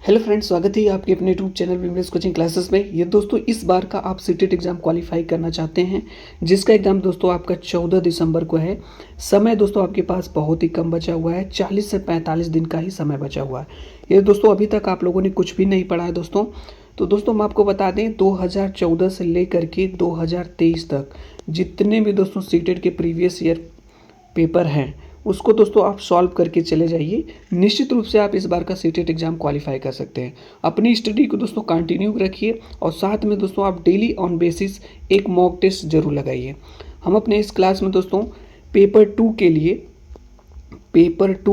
Hello friends, स्वागत है आपके अपने YouTube channel English coaching classes में। ये दोस्तों इस बार का आप सीटेट एग्जाम क्वालिफाई करना चाहते हैं, जिसका एग्जाम दोस्तों आपका 14 दिसंबर को है। समय दोस्तों आपके पास बहुत ही कम बचा हुआ है, 40 से 45 दिन का ही समय बचा हुआ है। ये दोस्तों अभी तक आप लोगों ने कुछ भी नहीं पढ़ा है दोस्तों। तो दोस्तों हम आपको बता दें, 2014 से लेकर के 2023 तक जितने भी दोस्तों सीटेट के प्रीवियस ईयर पेपर हैं उसको दोस्तों आप सॉल्व करके चले जाइए। निश्चित रूप से आप इस बार का सीटेट एग्जाम क्वालिफाई कर सकते हैं। अपनी स्टडी को दोस्तों कंटिन्यू रखिए और साथ में दोस्तों आप डेली ऑन बेसिस एक मॉक टेस्ट जरूर लगाइए। हम अपने इस क्लास में दोस्तों पेपर टू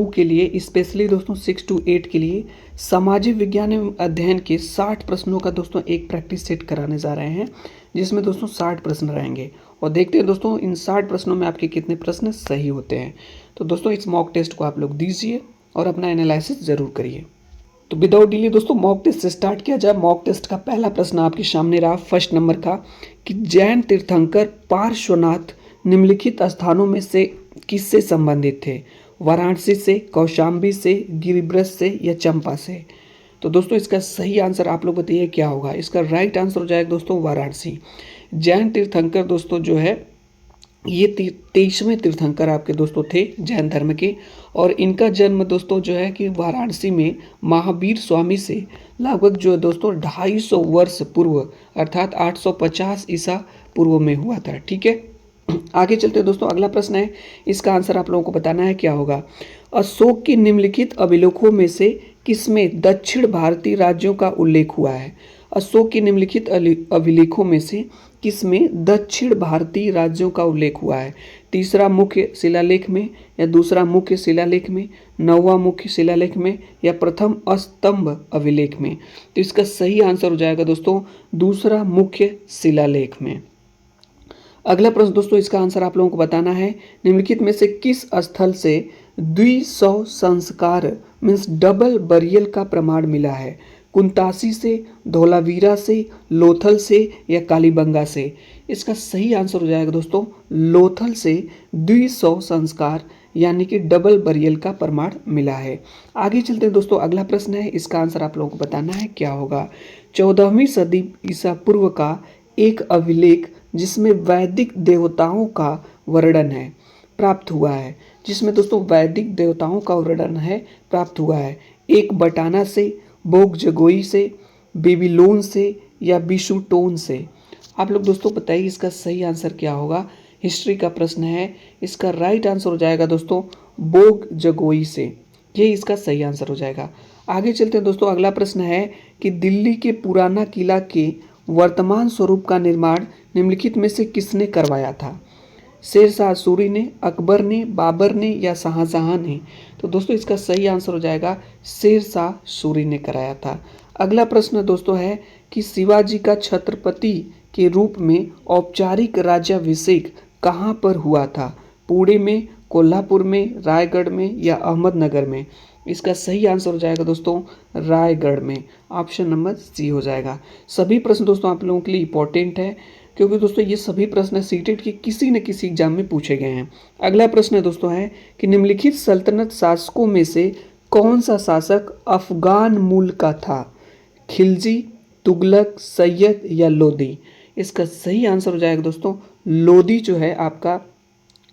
के लिए स्पेशली दोस्तों 6 to 8 के लिए सामाजिक विज्ञान एवं अध्ययन के 60 प्रश्नों का दोस्तों एक प्रैक्टिस सेट कराने जा रहे हैं, जिसमें दोस्तों 60 प्रश्न रहेंगे और देखते हैं दोस्तों इन 60 प्रश्नों में आपके कितने प्रश्न सही होते हैं। तो दोस्तों इस मॉक टेस्ट को आप लोग दीजिए और अपना एनालिसिस जरूर करिए। तो विदाउट डिले दोस्तों मॉक टेस्ट से स्टार्ट किया जाए। मॉक टेस्ट का पहला प्रश्न आपके सामने रहा फर्स्ट नंबर का कि जैन तीर्थंकर पार्श्वनाथ निम्नलिखित स्थानों में से किससे संबंधित थे? वाराणसी से, कौशाम्बी से, गिरिब्रज से या चंपा से? तो दोस्तों इसका सही आंसर आप लोग बताइए क्या होगा। इसका राइट आंसर हो जाएगा दोस्तों वाराणसी। जैन तीर्थंकर दोस्तों जो है ये 23वें तीर्थंकर आपके दोस्तों थे जैन धर्म के, और इनका जन्म दोस्तों जो है कि वाराणसी में महावीर स्वामी से लगभग जो है दोस्तों 250 वर्ष पूर्व अर्थात 850 ईसा पूर्व में हुआ था। ठीक है, आगे चलते हैं दोस्तों। अगला प्रश्न है, इसका आंसर आप लोगों को बताना है क्या होगा। अशोक के निम्नलिखित अभिलेखों में से किसमें दक्षिण भारतीय राज्यों का उल्लेख हुआ है? अशोक के निम्नलिखित अभिलेखों में से किसमें दक्षिण भारतीय राज्यों का उल्लेख हुआ है? तीसरा मुख्य शिलालेख में या दूसरा मुख्य शिलालेख में, नौवां मुख्य शिलालेख में या प्रथम स्तंभ अभिलेख में? तो इसका सही आंसर हो जाएगा दोस्तों दूसरा मुख्य शिलालेख में। अगला प्रश्न दोस्तों, इसका आंसर आप लोगों को बताना है। निम्नलिखित में से किस स्थल से 200 संस्कार मीन्स डबल बरियल का प्रमाण मिला है? कुंतासी से, धौलावीरा से, लोथल से या कालीबंगा से? इसका सही आंसर हो जाएगा दोस्तों लोथल से 200 संस्कार यानी कि डबल बरियल का प्रमाण मिला है। आगे चलते हैं दोस्तों। अगला प्रश्न है, इसका आंसर आप लोगों को बताना है क्या होगा। 14वीं सदी ईसा पूर्व का एक अभिलेख जिसमें वैदिक देवताओं का वर्णन है प्राप्त हुआ है, जिसमें दोस्तों वैदिक देवताओं का वर्णन है प्राप्त हुआ है, एक बटाना से, बोग जगोई से, बेबीलोन से या बिशुटोन से? आप लोग दोस्तों बताइए इसका सही आंसर क्या होगा। हिस्ट्री का प्रश्न है, इसका राइट आंसर हो जाएगा दोस्तों बोग जगोई से। ये इसका सही आंसर हो जाएगा। आगे चलते हैं दोस्तों। अगला प्रश्न है कि दिल्ली के पुराना किला के वर्तमान स्वरूप का निर्माण निम्नलिखित में से किसने करवाया था? शेरशाह सूरी ने, अकबर ने, बाबर ने या शाहजहां ने? तो दोस्तों इसका सही आंसर हो जाएगा शेरशाह सूरी ने कराया था। अगला प्रश्न दोस्तों है कि शिवाजी का छत्रपति के रूप में औपचारिक राज्याभिषेक कहाँ पर हुआ था? पुणे में, कोल्हापुर में, रायगढ़ में या अहमदनगर में? इसका सही आंसर हो जाएगा दोस्तों रायगढ़ में। ऑप्शन नंबर सी हो जाएगा। सभी प्रश्न दोस्तों आप लोगों के लिए इंपॉर्टेंट है, क्योंकि दोस्तों ये सभी प्रश्न सीटेट के किसी न किसी एग्जाम में पूछे गए हैं। अगला प्रश्न दोस्तों है कि निम्नलिखित सल्तनत शासकों में से कौन सा शासक अफगान मूल का था? खिलजी, तुगलक, सैयद या लोदी? इसका सही आंसर हो जाएगा दोस्तों लोदी जो है आपका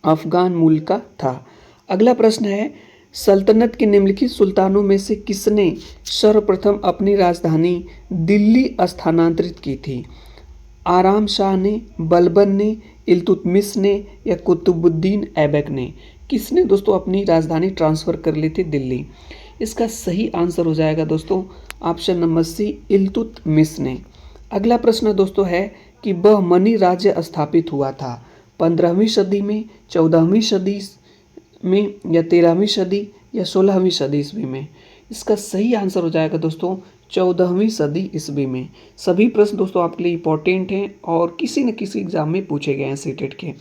अफगान मूल का था। अगला प्रश्न है, सल्तनत के निम्नलिखित सुल्तानों में से किसने सर्वप्रथम अपनी राजधानी दिल्ली स्थानांतरित की थी? आराम शाह ने, बलबन ने, इल्तुतमिश ने या कुतुबुद्दीन ऐबक ने? किसने दोस्तों अपनी राजधानी ट्रांसफ़र कर ली थी दिल्ली? इसका सही आंसर हो जाएगा दोस्तों ऑप्शन नंबर सी इल्तुतमिश ने। अगला प्रश्न दोस्तों है कि बहमनी राज्य स्थापित हुआ था 15वीं सदी में, 14वीं सदी में या 13वीं सदी या 16वीं सदी ईस्वी में? इसका सही आंसर हो जाएगा दोस्तों 14वीं सदी ईस्वी में। सभी प्रश्न दोस्तों आपके लिए इंपॉर्टेंट हैं और किसी न किसी एग्जाम में पूछे गए हैं सीटेट के।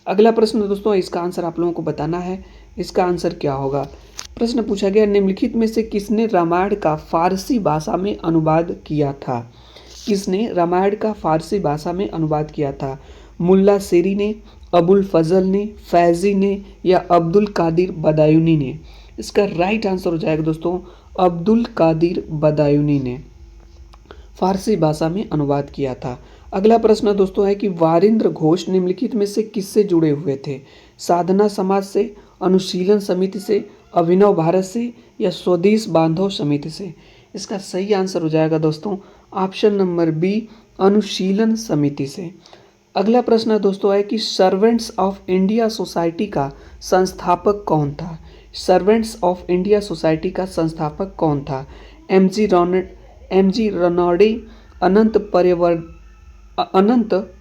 अगला प्रश्न दोस्तों, इसका आंसर आप लोगों को बताना है। इसका आंसर क्या होगा। प्रश्न पूछा गया, निम्नलिखित में से किसने रामायण का फारसी भाषा में अनुवाद किया था? किसने रामायण का फारसी भाषा में अनुवाद किया था? मुल्ला शेरी ने, अबुल फजल ने, फैजी ने या अब्दुल कादिर बदायूनी ने? इसका राइट आंसर हो जाएगा दोस्तों अब्दुल कादिर बदायूनी ने फारसी भाषा में अनुवाद किया था। अगला प्रश्न दोस्तों है कि वारिंद्र घोष निम्नलिखित में से किससे जुड़े हुए थे? साधना समाज से, अनुशीलन समिति से, अभिनव भारत से या स्वदेश बांधव समिति से? इसका सही आंसर हो जाएगा दोस्तों ऑप्शन नंबर बी, अनुशीलन समिति से। अगला प्रश्न दोस्तों है कि सर्वेंट्स ऑफ इंडिया सोसाइटी का संस्थापक कौन था? सर्वेंट्स ऑफ इंडिया सोसाइटी का संस्थापक कौन था? एम जी रनौड़े, अनंत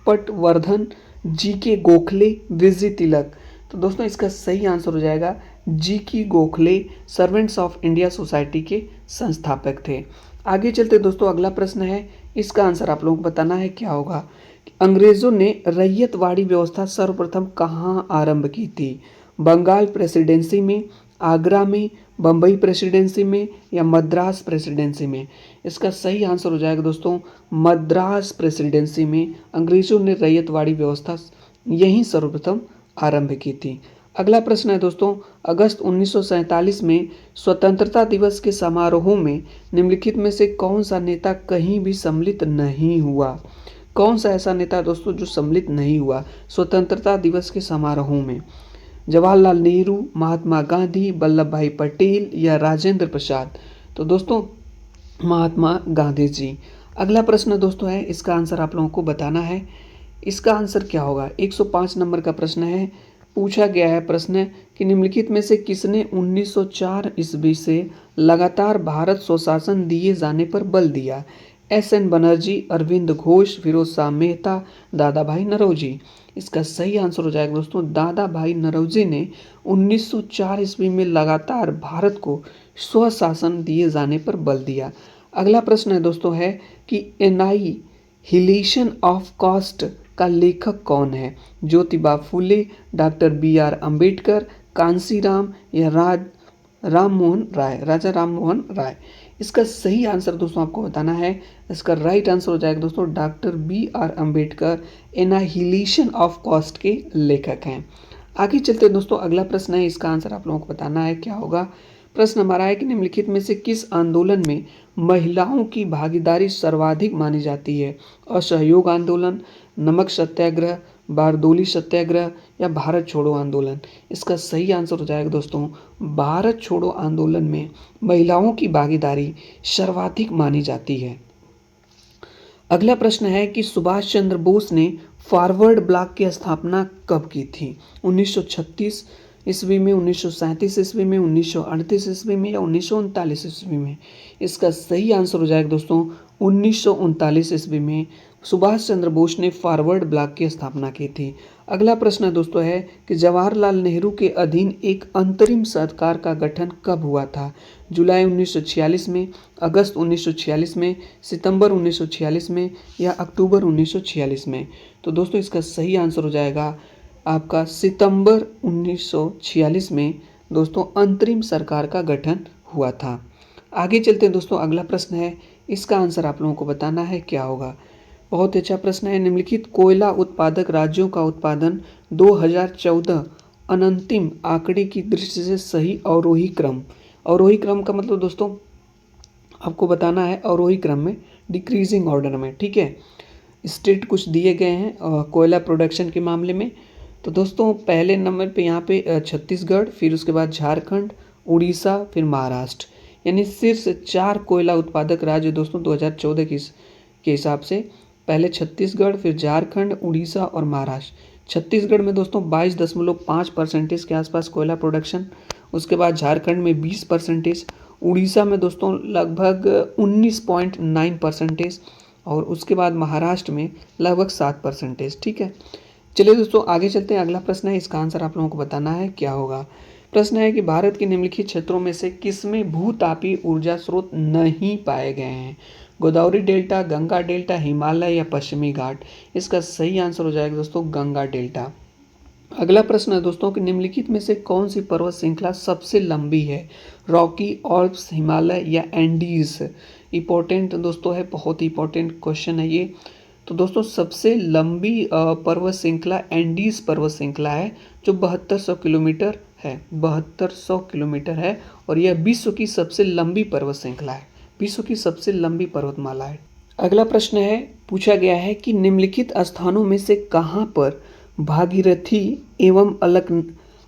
पटवर्धन, जी के गोखले, वीजी तिलक? तो दोस्तों इसका सही आंसर हो जाएगा जी की Gokhale servants of India society के संस्थापक थे। आगे चलते दोस्तों अगला प्रश्न है, इसका आंसर आप लोगों को बताना है क्या होगा। अंग्रेजों ने रैयतवाड़ी व्यवस्था सर्वप्रथम कहाँ आरंभ की थी? बंगाल प्रेसिडेंसी में, आगरा में, बम्बई प्रेसिडेंसी में या मद्रास प्रेसिडेंसी में? इसका सही आंसर हो जाएगा दोस्तों मद्रास प्रेसिडेंसी में अंग्रेजों ने रैयतवाड़ी व्यवस्था यहीं सर्वप्रथम आरंभ की थी। अगला प्रश्न है दोस्तों, अगस्त 1947 में स्वतंत्रता दिवस के समारोहों में निम्नलिखित में से कौन सा नेता कहीं भी सम्मिलित नहीं हुआ? कौन सा ऐसा नेता दोस्तों जो सम्मिलित नहीं हुआ स्वतंत्रता दिवस के समारोहों में? जवाहरलाल नेहरू, महात्मा गांधी, वल्लभ भाई पटेल या राजेंद्र प्रसाद? तो दोस्तों महात्मा गांधी जी। अगला प्रश्न दोस्तों है, इसका आंसर आप लोगों को बताना है। इसका आंसर क्या होगा? 105 नंबर का प्रश्न है। पूछा गया है प्रश्न कि निम्नलिखित में से किसने 1904 ईस्वी से लगातार भारत स्वशासन दिए जाने पर बल दिया? एस.एन. बनर्जी, अरविंद घोष, फिरोज शाह मेहता, दादा भाई नौरोजी? इसका सही आंसर हो जाएगा दोस्तों दादा भाई नौरोजी ने 1904 ईस्वी में लगातार भारत को स्वशासन दिए जाने पर बल दिया। अगला प्रश्न है दोस्तों है कि एनाहिलेशन ऑफ कास्ट का लेखक कौन है? Jyotiba Phule, doctor B R. अंबेडकर, कांसीराम या राजा राम मोहन राय? इसका सही आंसर दोस्तों आपको बताना है। इसका राइट आंसर हो जाएगा दोस्तों doctor B R. Ambedkar annihilation of caste के लेखक हैं। आगे चलते दोस्तों अगला प्रश्न है, इसका आंसर आप लोगों को बताना है क्या होगा। प्रश्न हमारा है कि निम्नलिखित में से किस आंदोलन में महिलाओं की भागीदारी सर्वाधिक मानी जाती है? असहयोग आंदोलन, नमक सत्याग्रह, बारदोली सत्याग्रह या भारत छोड़ो आंदोलन? इसका सही आंसर हो जाएगा दोस्तों भारत छोड़ो आंदोलन में महिलाओं की भागीदारी सर्वाधिक मानी जाती है। अगला प्रश्न है कि सुभाष चंद्र बोस ने फॉरवर्ड ब्लॉक की स्थापना कब की थी? 1936 ईस्वी में, 1937 ईस्वी में, 1938 ईस्वी में या 1939 ईस्वी में? इसका सही आंसर हो जाएगा दोस्तों 1939 ईस्वी में सुभाष चंद्र बोस ने फॉरवर्ड ब्लॉक की स्थापना की थी। अगला प्रश्न दोस्तों है कि जवाहरलाल नेहरू के अधीन एक अंतरिम सरकार का गठन कब हुआ था? जुलाई 1946 में, अगस्त 1946 में, सितंबर 1946 में या अक्टूबर 1946 में? तो दोस्तों इसका सही आंसर हो जाएगा आपका सितंबर 1946 में दोस्तों अंतरिम सरकार का गठन हुआ था। आगे चलते हैं दोस्तों अगला प्रश्न है, इसका आंसर आप लोगों को बताना है क्या होगा। बहुत अच्छा प्रश्न है। निम्नलिखित कोयला उत्पादक राज्यों का उत्पादन 2014 अनंतिम आंकड़े की दृष्टि से सही अवरोही क्रम का मतलब दोस्तों आपको बताना है अवरोही क्रम में, डिक्रीजिंग ऑर्डर में, ठीक है। स्टेट कुछ दिए गए हैं कोयला प्रोडक्शन के मामले में। तो दोस्तों पहले नंबर पे यहाँ पे छत्तीसगढ़, फिर उसके बाद झारखंड, उड़ीसा, फिर महाराष्ट्र, यानी शीर्ष 4 कोयला उत्पादक राज्य दोस्तों 2014 के हिसाब से पहले छत्तीसगढ़, फिर झारखंड, उड़ीसा और महाराष्ट्र। छत्तीसगढ़ में दोस्तों 22.5% के आसपास कोयला प्रोडक्शन, उसके बाद झारखंड में 20%, उड़ीसा में दोस्तों लगभग 19.9% और उसके बाद महाराष्ट्र में लगभग 7%, ठीक है। चलिए दोस्तों आगे चलते हैं। अगला प्रश्न है, इसका आंसर आप लोगों को बताना है क्या होगा। प्रश्न है कि भारत के निम्नलिखित क्षेत्रों में से किसमें भूतापीय ऊर्जा स्रोत नहीं पाए गए हैं? गोदावरी डेल्टा, गंगा डेल्टा, हिमालय या पश्चिमी घाट? इसका सही आंसर हो जाएगा दोस्तों गंगा डेल्टा। अगला प्रश्न है दोस्तों कि निम्नलिखित में से कौन सी पर्वत श्रृंखला सबसे लंबी है? रॉकी, ऑल्प्स, हिमालय या एंडीज? इंपॉर्टेंट दोस्तों है, बहुत ही इंपॉर्टेंट क्वेश्चन है ये। तो दोस्तों सबसे लंबी पर्वत श्रृंखला एंडीज पर्वत श्रृंखला है जो 7200 किलोमीटर है, 7200 किलोमीटर है और यह विश्व की सबसे लंबी पर्वत श्रृंखला है, विश्व की सबसे लंबी पर्वतमाला है। अगला प्रश्न है, पूछा गया है कि निम्नलिखित स्थानों में से कहाँ पर भागीरथी एवं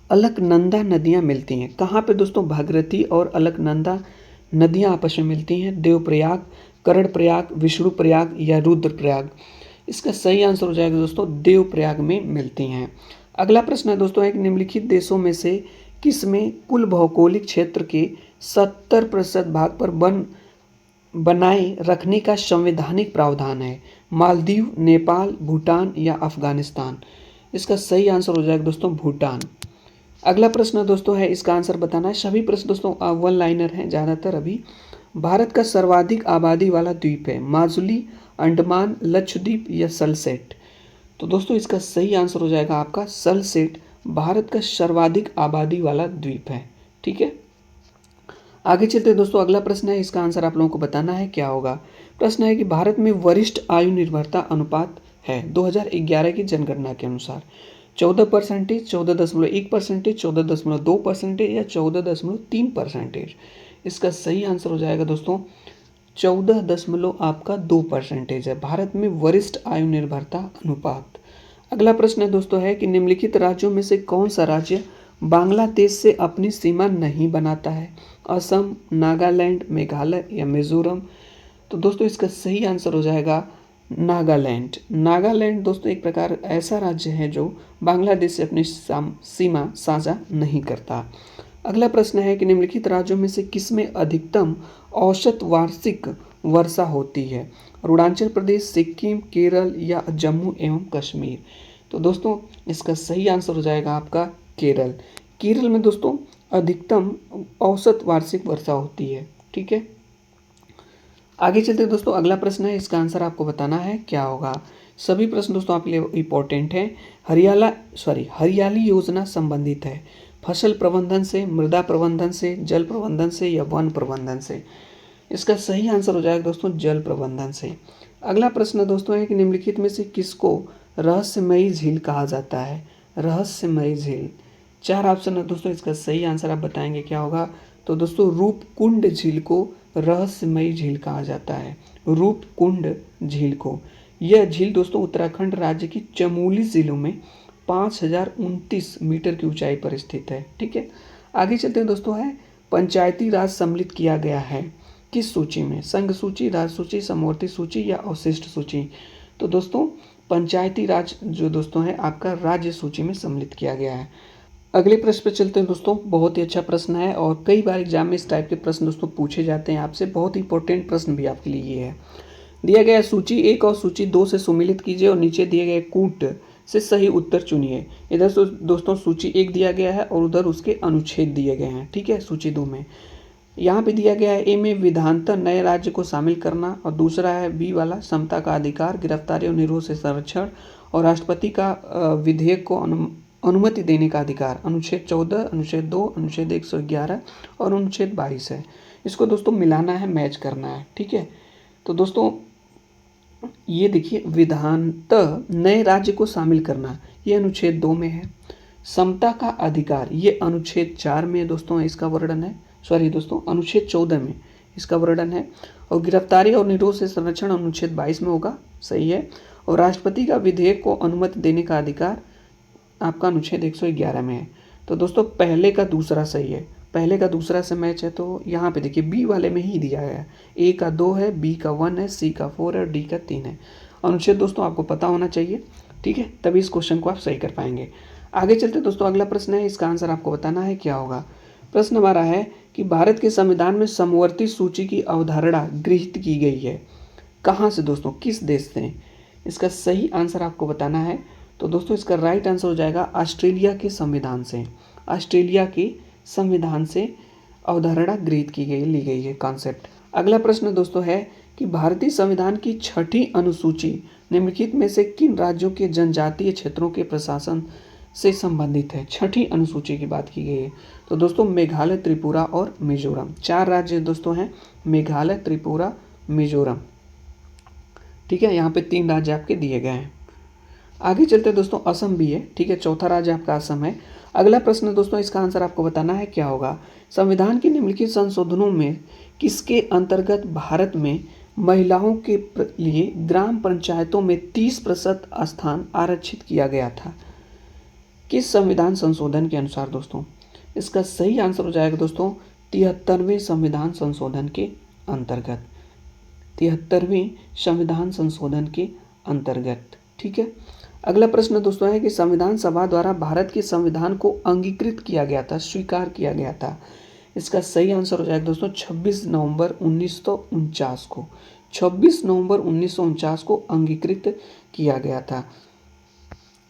अलकनंदा नदियाँ मिलती हैं? कहाँ पे दोस्तों भागीरथी और अलकनंदा नदियाँ आपस में मिलती हैं? देवप्रयाग, कर्णप्रयाग, विष्णुप्रयाग या रुद्रप्रयाग? इसका सही आंसर हो जाएगा दोस्तों देवप्रयाग में मिलती हैं। अगला प्रश्न है दोस्तों, एक निम्नलिखित देशों में से किसमें कुल भौगोलिक क्षेत्र के 70% भाग पर वन बनाए रखने का संवैधानिक प्रावधान है? मालदीव, नेपाल, भूटान या अफगानिस्तान? इसका सही आंसर हो जाएगा दोस्तों भूटान। अगला प्रश्न दोस्तों है, इसका आंसर बताना है। सभी प्रश्न दोस्तों वन लाइनर हैं ज़्यादातर अभी। भारत का सर्वाधिक आबादी वाला द्वीप है? माजुली, अंडमान, लक्षद्वीप या सलसेट? तो दोस्तों इसका सही आंसर हो जाएगा आपका सलसेट, भारत का सर्वाधिक आबादी वाला द्वीप है। ठीक है, आगे चलते हैं दोस्तों। अगला प्रश्न है, इसका आंसर आप लोगों को बताना है, क्या होगा। प्रश्न है कि भारत में वरिष्ठ आयु निर्भरता अनुपात है 2011 की जनगणना के अनुसार 14%, 14.1%, 14.2% या 14.3%? इसका सही आंसर हो जाएगा दोस्तों 14.2% है भारत में वरिष्ठ आयु निर्भरता अनुपात। अगला प्रश्न है दोस्तों है कि निम्नलिखित राज्यों में से कौन सा राज्य बांग्लादेश से अपनी सीमा नहीं बनाता है? असम, नागालैंड, मेघालय या मिजोरम? तो दोस्तों इसका सही आंसर हो जाएगा नागालैंड। नागालैंड दोस्तों एक प्रकार ऐसा राज्य है जो बांग्लादेश से अपनी सीमा साझा नहीं करता। अगला प्रश्न है कि निम्नलिखित राज्यों में से किसमें अधिकतम औसत वार्षिक वर्षा होती है? अरुणाचल प्रदेश, सिक्किम, केरल या जम्मू एवं कश्मीर? तो दोस्तों इसका सही आंसर हो जाएगा आपका केरल। केरल में दोस्तों अधिकतम औसत वार्षिक वर्षा होती है। ठीक है, आगे चलते हैं दोस्तों। अगला प्रश्न है, इसका आंसर आपको बताना है, क्या होगा। सभी प्रश्न दोस्तों आपके लिए इंपॉर्टेंट हैं। हरियाली योजना संबंधित है फसल प्रबंधन से, मृदा प्रबंधन से, जल प्रबंधन से या वन प्रबंधन से? इसका सही आंसर हो जाएगा दोस्तों जल प्रबंधन से। अगला प्रश्न दोस्तों है कि निम्नलिखित में से किसको रहस्यमयी झील कहा जाता है? रहस्यमयी झील, 4 ऑप्शन है दोस्तों, इसका सही आंसर आप बताएंगे क्या होगा। तो दोस्तों रूपकुंड झील को रहस्यमयी झील कहा जाता है, रूपकुंड झील को। यह झील दोस्तों उत्तराखंड राज्य की चमोली जिलों में 5029 मीटर की ऊंचाई पर स्थित है। ठीक है, आगे चलते हैं दोस्तों है, पंचायती राज सम्मिलित किया गया है किस सूची में? संघ सूची, राज्य सूची, समवर्ती सूची या अवशिष्ट सूची? तो दोस्तों पंचायती राज जो दोस्तों है आपका राज्य सूची में सम्मिलित किया गया है। अगले प्रश्न पर चलते हैं दोस्तों, बहुत ही अच्छा प्रश्न है और कई बार एग्जाम में इस टाइप के प्रश्न दोस्तों पूछे जाते हैं आपसे। बहुत इंपॉर्टेंट प्रश्न भी आपके लिए ये है। दिया गया सूची 1 और सूची 2 से सुमेलित कीजिए और नीचे दिए गए कूट से सही उत्तर चुनिए। इधर से दोस्तों सूची 1 दिया गया है और उधर उसके अनुच्छेद दिए गए हैं। ठीक है, सूची 2 में यहाँ पे दिया गया है ए में विधानतः नए राज्य को शामिल करना और दूसरा है बी वाला समता का अधिकार, गिरफ्तारी और निरोध से संरक्षण और राष्ट्रपति का विधेयक को अनुमति देने का अधिकार। अनुच्छेद 14, अनुच्छेद 2, अनुच्छेद 111 और अनुच्छेद 22 है। इसको दोस्तों मिलाना है, मैच करना है। ठीक है, तो दोस्तों ये देखिए विधानतः नए राज्य को शामिल करना ये अनुच्छेद 2 में है। समता का अधिकार ये अनुच्छेद 4 में दोस्तों इसका वर्णन है, दोस्तों अनुच्छेद 14 में इसका वर्णन है। और गिरफ्तारी और निरोध से संरक्षण अनुच्छेद 22 में होगा, सही है। और राष्ट्रपति का विधेयक को अनुमति देने का अधिकार आपका अनुच्छेद 111 में है। तो दोस्तों पहले का दूसरा सही है, पहले का दूसरा से मैच है। तो यहाँ पे देखिए बी वाले में ही दिया गया है, ए का 2 है, बी का 1 है, सी का 4 है और डी का 3 है। अनुच्छेद दोस्तों आपको पता होना चाहिए। ठीक है, तभी इस क्वेश्चन को आप सही कर पाएंगे। आगे चलते दोस्तों, अगला प्रश्न है, इसका आंसर आपको बताना है, क्या होगा। प्रश्न हमारा है कि भारत के संविधान में समवर्ती सूची की अवधारणा गृहीत की गई है कहाँ से दोस्तों, किस देश से? इसका सही आंसर आपको बताना है। तो दोस्तों इसका राइट आंसर हो जाएगा ऑस्ट्रेलिया के संविधान से। ऑस्ट्रेलिया के संविधान से अवधारणा गृहीत की गई, ली गई है कॉन्सेप्ट। अगला प्रश्न दोस्तों है कि भारतीय संविधान की 6ठी अनुसूची निम्नलिखित में से किन राज्यों के जनजातीय क्षेत्रों के प्रशासन से संबंधित है? 6ठी अनुसूची की बात की गई है। तो दोस्तों मेघालय, त्रिपुरा और मिजोरम, 4 राज्य दोस्तों हैं, मेघालय, त्रिपुरा, मिजोरम। ठीक है, यहाँ पे 3 राज्य आपके दिए गए हैं। आगे चलते दोस्तों, असम भी है। ठीक है, चौथा राज्य आपका असम है। अगला प्रश्न दोस्तों, इसका आंसर आपको बताना है क्या होगा। संविधान के निम्नलिखित संशोधनों में किसके अंतर्गत भारत में महिलाओं के लिए ग्राम पंचायतों में 30% स्थान आरक्षित किया गया था। किस संविधान संशोधन के अनुसार दोस्तों? इसका सही आंसर हो जाएगा दोस्तों 73वें संविधान संशोधन के अंतर्गत। 73वें संविधान संशोधन के अंतर्गत। ठीक है। अगला प्रश्न दोस्तों है कि संविधान सभा द्वारा भारत के संविधान को अंगीकृत किया गया था, स्वीकार किया गया था। इसका सही आंसर हो जाएगा दोस्तों 26 नवंबर 1949 को। 26 नवंबर 1949 को अंगीकृत किया गया था।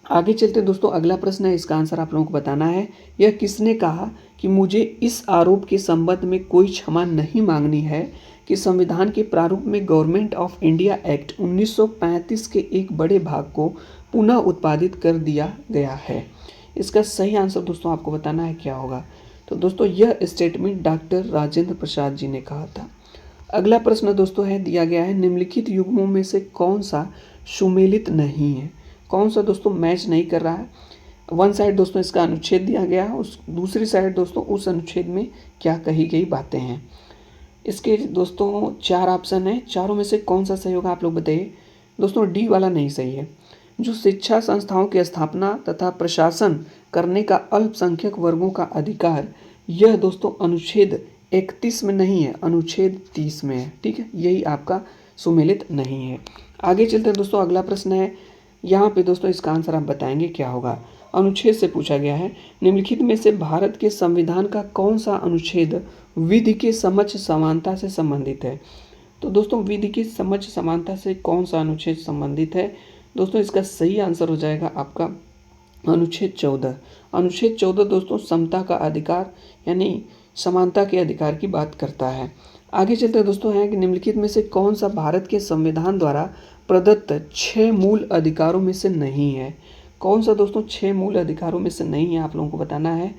आगे चलते दोस्तों, अगला प्रश्न है, इसका आंसर आप लोगों को बताना है। यह किसने कहा कि मुझे इस आरोप के संबंध में कोई क्षमा नहीं मांगनी है कि संविधान के प्रारूप में गवर्नमेंट ऑफ इंडिया एक्ट 1935 के एक बड़े भाग को पुनः उत्पादित कर दिया गया है। इसका सही आंसर दोस्तों आपको बताना है क्या होगा। तो दोस्तों यह स्टेटमेंट डॉक्टर राजेंद्र प्रसाद जी ने कहा था। अगला प्रश्न दोस्तों है दिया गया है, निम्नलिखित युग्मों में से कौन सा सुमेलित नहीं है। कौन सा दोस्तों मैच नहीं कर रहा है। वन साइड दोस्तों इसका अनुच्छेद दिया गया है, उस दूसरी साइड दोस्तों उस अनुच्छेद में क्या कही गई बातें हैं। इसके दोस्तों 4 ऑप्शन है, चारों में से कौन सा सही होगा आप लोग बताइए। दोस्तों डी वाला नहीं सही है। जो शिक्षा संस्थाओं की स्थापना तथा प्रशासन करने का अल्पसंख्यक वर्गों का अधिकार, यह दोस्तों अनुच्छेद 31 में नहीं है, अनुच्छेद 30 में है। ठीक है, यही आपका सुमेलित नहीं है। आगे चलते हैं दोस्तों, अगला प्रश्न है यहाँ पे दोस्तों, इसका आंसर आप बताएंगे क्या होगा। अनुच्छेद से पूछा गया है, निम्नलिखित में से भारत के संविधान का कौन सा अनुच्छेद विधि के समक्ष समानता से संबंधित है। तो दोस्तों विधि की समक्ष समानता से कौन सा अनुच्छेद संबंधित है। दोस्तों इसका सही आंसर हो जाएगा आपका अनुच्छेद 14। अनुच्छेद 14 दोस्तों समता का अधिकार यानी समानता के अधिकार की बात करता है। आगे चलते हैं दोस्तों हैं कि निम्नलिखित में से कौन सा भारत के संविधान द्वारा प्रदत्त 6 मूल अधिकारों में से नहीं है। कौन सा दोस्तों 6 मूल अधिकारों में से नहीं है आप लोगों को बताना है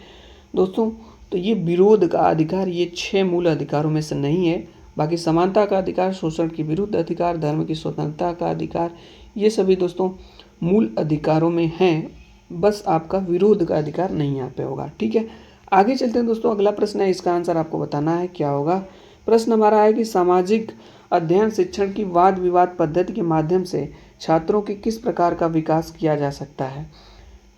दोस्तों। तो ये विरोध का अधिकार, ये 6 मूल अधिकारों में से नहीं है। बाकी समानता का अधिकार, शोषण के विरुद्ध अधिकार, धर्म की स्वतंत्रता का अधिकार, ये सभी दोस्तों मूल अधिकारों में हैं। बस आपका विरोध का अधिकार नहीं यहाँ पे होगा। ठीक है, आगे चलते हैं दोस्तों, अगला प्रश्न है, इसका आंसर आपको बताना है क्या होगा। प्रश्न हमारा है कि सामाजिक अध्ययन शिक्षण की वाद विवाद पद्धति के माध्यम से छात्रों के किस प्रकार का विकास किया जा सकता है।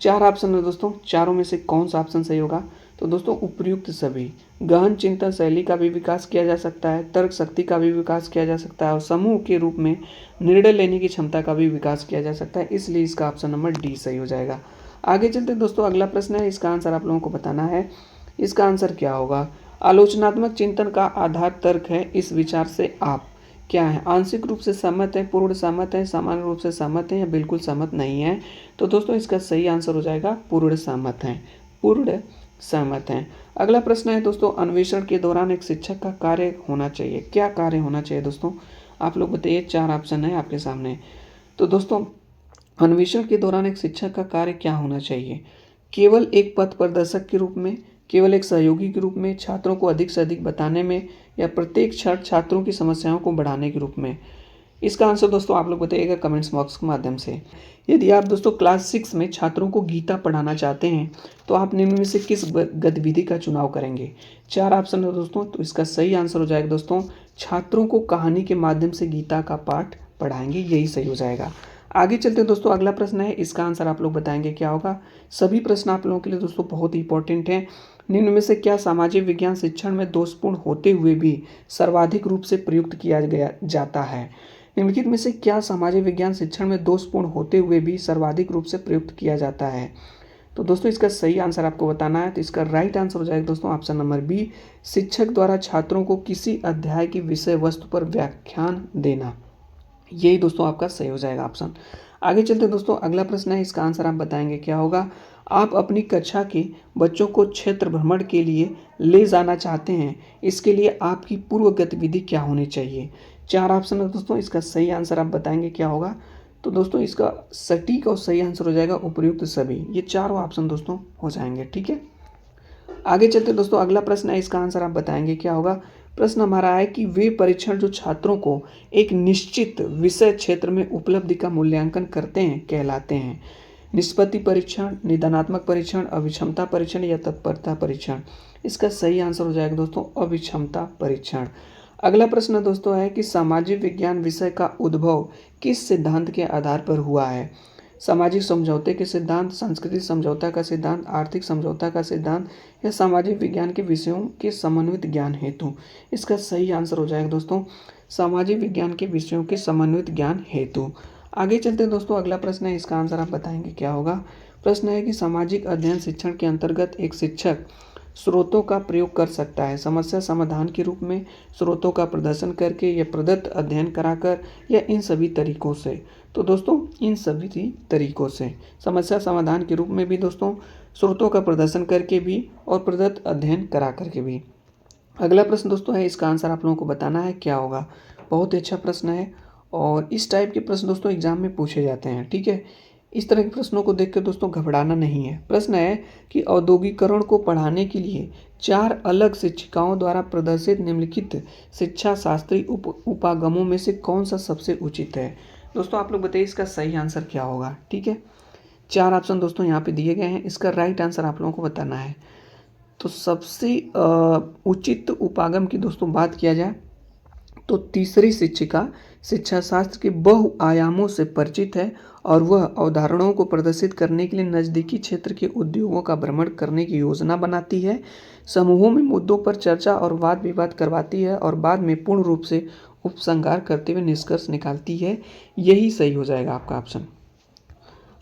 4 ऑप्शन है दोस्तों, चारों में से कौन सा ऑप्शन सही होगा। तो दोस्तों उपयुक्त सभी। गहन चिंतन शैली का भी विकास किया जा सकता है, तर्क शक्ति का भी विकास किया जा सकता है और समूह के रूप में निर्णय लेने की क्षमता का भी विकास किया जा सकता है। इसलिए इसका ऑप्शन नंबर डी सही हो जाएगा। आगे चलते दोस्तों, अगला प्रश्न है, इसका आंसर आप लोगों को बताना है। इसका आंसर क्या होगा। आलोचनात्मक चिंतन का आधार तर्क है, इस विचार से आप क्या है, आंशिक रूप से सहमत है, पूर्ण सहमत है, सामान्य रूप से सहमत है या बिल्कुल सहमत नहीं है। तो दोस्तों इसका सही आंसर हो जाएगा पूर्ण सहमत है, पूर्ण सहमत हैं। अगला प्रश्न है दोस्तों, अन्वेषण के दौरान एक शिक्षक का कार्य होना चाहिए। क्या कार्य होना चाहिए दोस्तों, आप लोग बताइए। 4 ऑप्शन है आपके सामने। तो दोस्तों अन्वेषण के दौरान एक शिक्षक का कार्य क्या होना चाहिए। केवल एक पथ प्रदर्शक के रूप में, केवल एक सहयोगी के रूप में, छात्रों को अधिक से अधिक बताने में या प्रत्येक क्षण छात्रों की समस्याओं को बढ़ाने के रूप में। इसका आंसर दोस्तों आप लोग बताइएगा कमेंट्स बॉक्स के माध्यम से। यदि आप दोस्तों क्लास 6 में छात्रों को गीता पढ़ाना चाहते हैं तो आप निम्न में से किस गतिविधि का चुनाव करेंगे। 4 ऑप्शन है दोस्तों, तो इसका सही आंसर हो जाएगा दोस्तों छात्रों को कहानी के माध्यम से गीता का पाठ पढ़ाएंगे, यही सही हो जाएगा। आगे चलते हैं दोस्तों, अगला प्रश्न है, इसका आंसर आप लोग बताएंगे क्या होगा। सभी प्रश्न आप लोगों के लिए दोस्तों बहुत ही इंपॉर्टेंट हैं। निम्न में से क्या सामाजिक विज्ञान शिक्षण में दोषपूर्ण होते हुए भी सर्वाधिक रूप से प्रयुक्त किया गया जाता है। निम्नलिखित में से क्या सामाजिक विज्ञान शिक्षण में दोषपूर्ण होते हुए भी सर्वाधिक रूप से प्रयुक्त किया जाता है। तो दोस्तों इसका सही आंसर आपको बताना है। तो इसका राइट आंसर हो जाएगा दोस्तों ऑप्शन नंबर बी, शिक्षक द्वारा छात्रों को किसी अध्याय की विषय वस्तु पर व्याख्यान देना। यही दोस्तों आपका सही हो जाएगा ऑप्शन। आगे चलते दोस्तों, अगला प्रश्न है, इसका आंसर आप बताएंगे क्या होगा। आप अपनी कक्षा के बच्चों को क्षेत्र भ्रमण के लिए ले जाना चाहते हैं, इसके लिए आपकी पूर्व गतिविधि क्या होनी चाहिए। 4 ऑप्शन है दोस्तों, इसका सही आंसर आप बताएंगे क्या होगा। तो दोस्तों इसका सटीक और सही आंसर हो जाएगा उपयुक्त सभी। ये चारों ऑप्शन दोस्तों हो जाएंगे। ठीक है, आगे चलते दोस्तों, अगला प्रश्न है, इसका आंसर आप बताएंगे क्या होगा। प्रश्न हमारा है कि वे परीक्षण जो छात्रों को एक निश्चित विषय क्षेत्र में उपलब्धि का मूल्यांकन करते हैं कहलाते हैं। निष्पत्ति परीक्षण, निदानात्मक परीक्षण, अभिक्षमता परीक्षण या तत्परता परीक्षण। इसका सही आंसर हो जाएगा दोस्तों अभिक्षमता परीक्षण। अगला प्रश्न दोस्तों है कि सामाजिक विज्ञान विषय का उद्भव किस सिद्धांत के आधार पर हुआ है? सामाजिक समझौते के सिद्धांत, सांस्कृतिक समझौता का सिद्धांत, आर्थिक समझौता का सिद्धांत या सामाजिक विज्ञान के विषयों के समन्वित ज्ञान हेतु। इसका सही आंसर हो जाएगा दोस्तों सामाजिक विज्ञान के विषयों के समन्वित ज्ञान हेतु। आगे चलते हैं दोस्तों, अगला प्रश्न है, इसका आंसर आप बताएंगे क्या होगा। प्रश्न है कि सामाजिक अध्ययन शिक्षण के अंतर्गत एक शिक्षक स्रोतों का प्रयोग कर सकता है समस्या समाधान के रूप में, स्रोतों का प्रदर्शन करके या प्रदत्त अध्ययन कराकर या इन सभी तरीकों से। तो दोस्तों इन सभी तरीकों से, समस्या समाधान के रूप में भी दोस्तों, स्रोतों का प्रदर्शन करके भी और प्रदत्त अध्ययन करा करके भी। अगला प्रश्न दोस्तों है, इसका आंसर आप लोगों को बताना है क्या होगा। बहुत ही अच्छा प्रश्न है और इस टाइप के प्रश्न दोस्तों एग्जाम में पूछे जाते हैं, ठीक है। इस तरह के प्रश्नों को देखकर दोस्तों घबराना नहीं है। प्रश्न है कि औद्योगिकरण को पढ़ाने के लिए 4 अलग शिक्षिकाओं द्वारा प्रदर्शित निम्नलिखित शिक्षा शास्त्री उपागमों में से कौन सा सबसे उचित है। दोस्तों आप लोग बताइए इसका सही आंसर क्या होगा, ठीक है। 4 ऑप्शन दोस्तों यहाँ पे दिए गए हैं, इसका राइट आंसर आप लोगों को बताना है। तो सबसे उचित उपागम की दोस्तों बात किया जाए तो तीसरी शिक्षिका शिक्षा शास्त्र के बहुआयामों से परिचित है और वह अवधारणाओं को प्रदर्शित करने के लिए नज़दीकी क्षेत्र के उद्योगों का भ्रमण करने की योजना बनाती है, समूहों में मुद्दों पर चर्चा और वाद विवाद करवाती है और बाद में पूर्ण रूप से उपसंहार करते हुए निष्कर्ष निकालती है। यही सही हो जाएगा आपका ऑप्शन।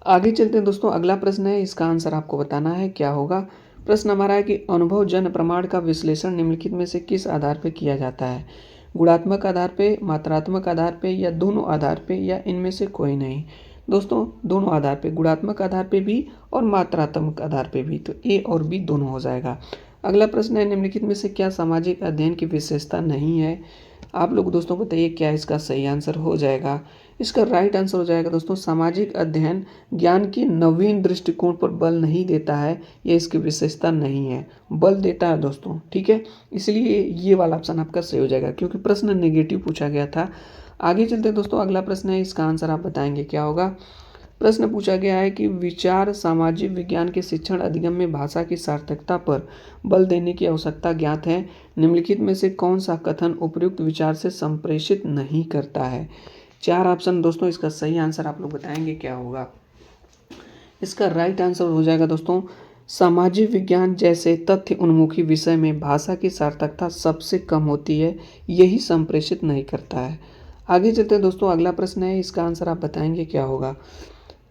आगे चलते हैं दोस्तों, अगला प्रश्न है, इसका आंसर आपको बताना है क्या होगा। प्रश्न हमारा है कि अनुभव जन प्रमाण का विश्लेषण निम्नलिखित में से किस आधार पर किया जाता है? गुणात्मक आधार पे, मात्रात्मक आधार पे या दोनों आधार पे या इनमें से कोई नहीं। दोस्तों दोनों आधार पे, गुणात्मक आधार पे भी और मात्रात्मक आधार पे भी, तो ए और बी दोनों हो जाएगा। अगला प्रश्न है, निम्नलिखित में से क्या सामाजिक अध्ययन की विशेषता नहीं है? आप लोग दोस्तों बताइए क्या इसका सही आंसर हो जाएगा। इसका राइट आंसर हो जाएगा दोस्तों सामाजिक अध्ययन ज्ञान के नवीन दृष्टिकोण पर बल नहीं देता है, यह इसकी विशेषता नहीं है, बल देता है दोस्तों, ठीक है। इसलिए ये वाला ऑप्शन आपका सही हो जाएगा क्योंकि प्रश्न नेगेटिव पूछा गया था। आगे चलते हैं दोस्तों, अगला प्रश्न है, इसका आंसर आप बताएंगे क्या होगा। प्रश्न पूछा गया है कि विचार सामाजिक विज्ञान के शिक्षण अधिगम में भाषा की सार्थकता पर बल देने की आवश्यकता ज्ञात है, निम्नलिखित में से कौन सा कथन उपयुक्त विचार से संप्रेषित नहीं करता है। 4 ऑप्शन दोस्तों, इसका सही आंसर आप लोग बताएंगे क्या होगा। इसका राइट आंसर हो जाएगा दोस्तों सामाजिक विज्ञान जैसे तथ्य उन्मुखी विषय में भाषा की सार्थकता सबसे कम होती है, यही संप्रेषित नहीं करता है। आगे चलते हैं दोस्तों, अगला प्रश्न है, इसका आंसर आप बताएंगे क्या होगा।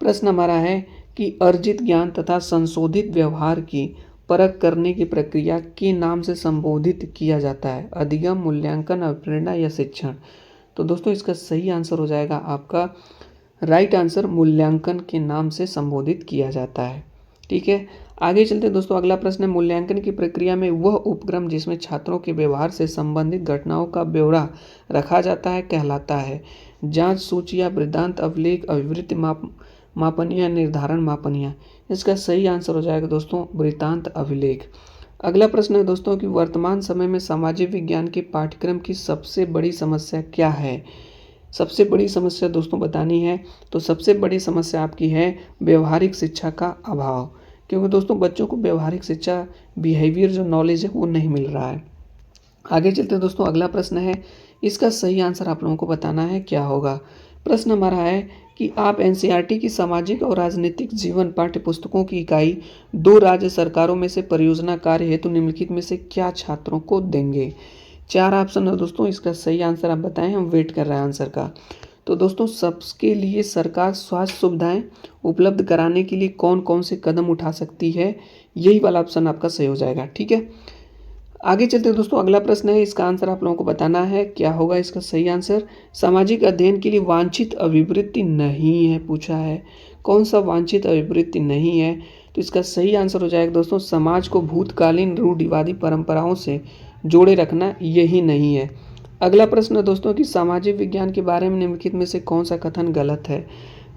प्रश्न हमारा है कि अर्जित ज्ञान तथा संशोधित व्यवहार की परख करने की प्रक्रिया के नाम से संबोधित किया जाता है? अधिगम, मूल्यांकन, अभिप्रेरणा या शिक्षण। तो दोस्तों इसका सही आंसर हो जाएगा आपका राइट आंसर मूल्यांकन के नाम से संबोधित किया जाता है, ठीक है। आगे चलते हैं दोस्तों, अगला प्रश्न है, मूल्यांकन की प्रक्रिया में वह उपक्रम जिसमें छात्रों के व्यवहार से संबंधित घटनाओं का ब्यौरा रखा जाता है कहलाता है? जांच, सूचियाँ, वृत्तांत, अभिलेख, अभिवृत्ति मापनीय, निर्धारण मापनीय। इसका सही आंसर हो जाएगा दोस्तों वृत्तांत अभिलेख। अगला प्रश्न है दोस्तों कि वर्तमान समय में सामाजिक विज्ञान के पाठ्यक्रम की सबसे बड़ी समस्या क्या है? सबसे बड़ी समस्या दोस्तों बतानी है तो सबसे बड़ी समस्या आपकी है व्यवहारिक शिक्षा का अभाव, क्योंकि दोस्तों बच्चों को व्यवहारिक शिक्षा, बिहेवियर जो नॉलेज है वो नहीं मिल रहा है। आगे चलते हैं दोस्तों, अगला प्रश्न है, इसका सही आंसर आप लोगों को बताना है क्या होगा। प्रश्न हमारा है कि आप एनसीईआरटी की सामाजिक और राजनीतिक जीवन पाठ्य पुस्तकों की इकाई 2 राज्य सरकारों में से परियोजना कार्य हेतु निम्नलिखित में से क्या छात्रों को देंगे? 4 ऑप्शन है दोस्तों, इसका सही आंसर आप बताएं, हम वेट कर रहे हैं आंसर का। तो दोस्तों सबके लिए सरकार स्वास्थ्य सुविधाएं उपलब्ध कराने के लिए कौन कौन से कदम उठा सकती है, यही वाला ऑप्शन आपका सही हो जाएगा, ठीक है। आगे चलते हैं दोस्तों, अगला प्रश्न है, इसका आंसर आप लोगों को बताना है क्या होगा। इसका सही आंसर सामाजिक अध्ययन के लिए वांछित अभिवृत्ति नहीं है पूछा है। कौन सा वांछित अभिवृत्ति नहीं है? तो इसका सही आंसर हो जाएगा दोस्तों समाज को भूतकालीन रूढ़िवादी परंपराओं से जोड़े रखना, यही नहीं है। अगला प्रश्न है दोस्तों कि सामाजिक विज्ञान के बारे में निम्नलिखित में से कौन सा कथन गलत है?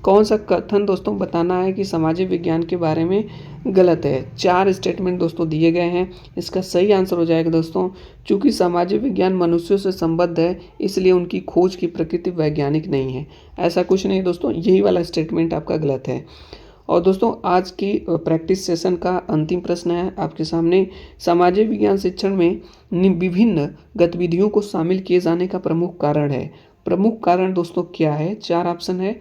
कौन सा कथन दोस्तों बताना है कि सामाजिक विज्ञान के बारे में गलत है। 4 स्टेटमेंट दोस्तों दिए गए हैं, इसका सही आंसर हो जाएगा दोस्तों चूंकि सामाजिक विज्ञान मनुष्यों से संबद्ध है इसलिए उनकी खोज की प्रकृति वैज्ञानिक नहीं है। ऐसा कुछ नहीं दोस्तों, यही वाला स्टेटमेंट आपका गलत है। और दोस्तों आज की प्रैक्टिस सेशन का अंतिम प्रश्न है आपके सामने। सामाजिक विज्ञान शिक्षण में विभिन्न गतिविधियों को शामिल किए जाने का प्रमुख कारण है। प्रमुख कारण दोस्तों क्या है? 4 ऑप्शन है।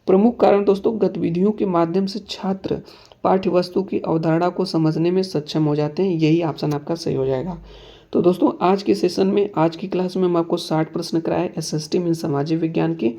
प्रमुख कारण दोस्तों गतिविधियों के माध्यम से छात्र पाठ्य वस्तु की अवधारणा को समझने में सक्षम हो जाते हैं। यही ऑप्शन आपका सही हो जाएगा। तो दोस्तों आज के सेशन में, आज की क्लास में हम आपको 60 प्रश्न कराए एसएसटी में सामाजिक विज्ञान के।